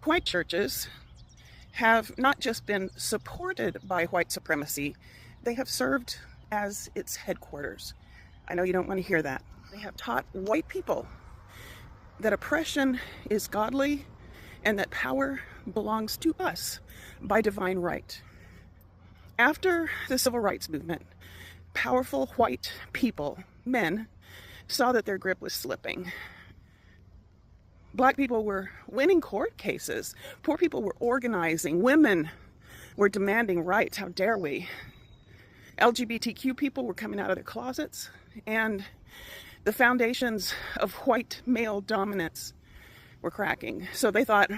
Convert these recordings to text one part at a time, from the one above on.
White churches have not just been supported by white supremacy, they have served as its headquarters. I know you don't want to hear that. They have taught white people that oppression is godly and that power belongs to us by divine right. After the civil rights movement, powerful white people, men, saw that their grip was slipping. Black people were winning court cases. Poor people were organizing. Women were demanding rights. How dare we? LGBTQ people were coming out of their closets, and the foundations of white male dominance were cracking. So they thought,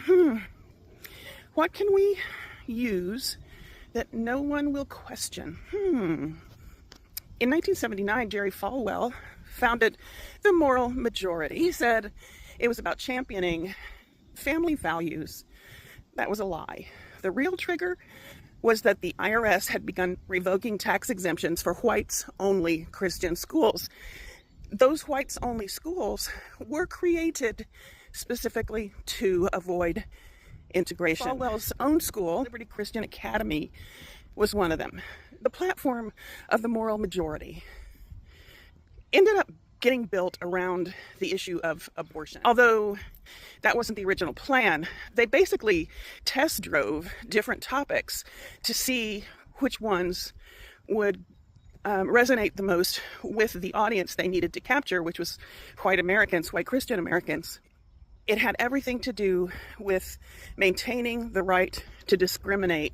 what can we use that no one will question? In 1979, Jerry Falwell founded the Moral Majority. He said it was about championing family values. That was a lie. The real trigger was that the IRS had begun revoking tax exemptions for whites-only Christian schools. Those whites-only schools were created specifically to avoid integration. Falwell's own school, Liberty Christian Academy, was one of them. The platform of the Moral Majority ended up getting built around the issue of abortion. Although that wasn't the original plan, they basically test drove different topics to see which ones would resonate the most with the audience they needed to capture, which was white Americans, white Christian Americans. It had everything to do with maintaining the right to discriminate,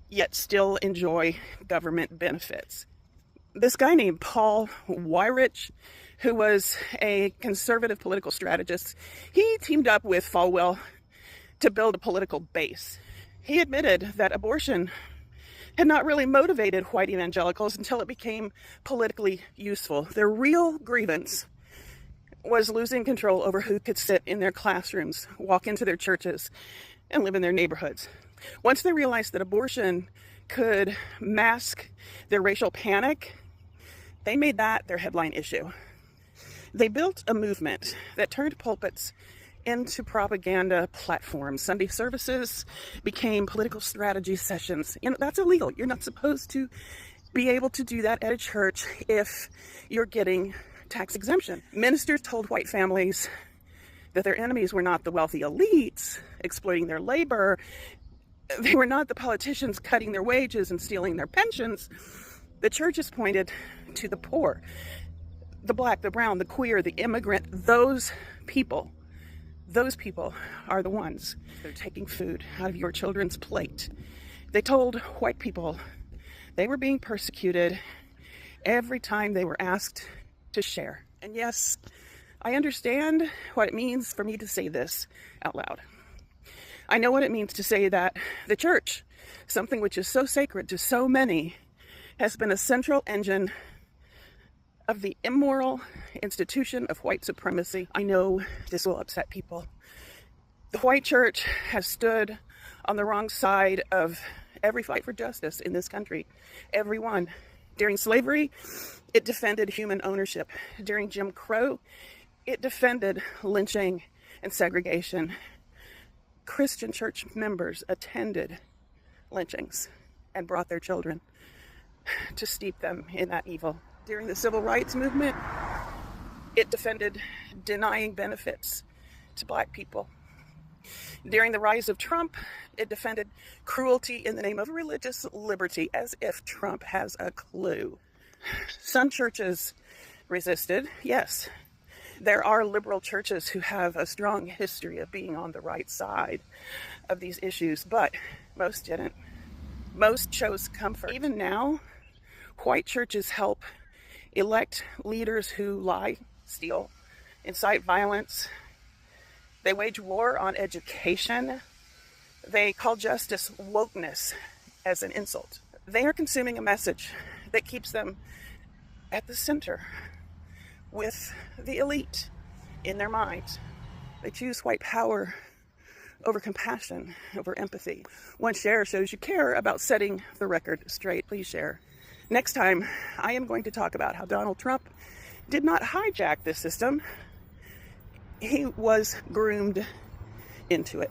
yet still enjoy government benefits. This guy named Paul Weyrich, who was a conservative political strategist, he teamed up with Falwell to build a political base. He admitted that abortion had not really motivated white evangelicals until it became politically useful. Their real grievance was losing control over who could sit in their classrooms, walk into their churches, and live in their neighborhoods. Once they realized that abortion could mask their racial panic, they made that their headline issue. They built a movement that turned pulpits into propaganda platforms. Sunday services became political strategy sessions. That's illegal. You're not supposed to be able to do that at a church if you're getting tax exemption. Ministers told white families that their enemies were not the wealthy elites exploiting their labor. They were not the politicians cutting their wages and stealing their pensions. The churches pointed to the poor, the black, the brown, the queer, the immigrant. Those people are the ones that are taking food out of your children's plate. They told white people they were being persecuted every time they were asked to share. And yes, I understand what it means for me to say this out loud. I know what it means to say that the church, something which is so sacred to so many, has been a central engine of the immoral institution of white supremacy. I know this will upset people. The white church has stood on the wrong side of every fight for justice in this country. Every one. During slavery, it defended human ownership. During Jim Crow, it defended lynching and segregation. Christian church members attended lynchings and brought their children to steep them in that evil. During the civil rights movement, it defended denying benefits to black people. During the rise of Trump, it defended cruelty in the name of religious liberty, as if Trump has a clue. Some churches resisted, yes. There are liberal churches who have a strong history of being on the right side of these issues, but most didn't. Most chose comfort. Even now, white churches help elect leaders who lie, steal, incite violence. They wage war on education. They call justice wokeness as an insult. They are consuming a message that keeps them at the center with the elite in their minds. They choose white power over compassion, over empathy. One share shows you care about setting the record straight. Please share. Next time, I am going to talk about how Donald Trump did not hijack this system. He was groomed into it.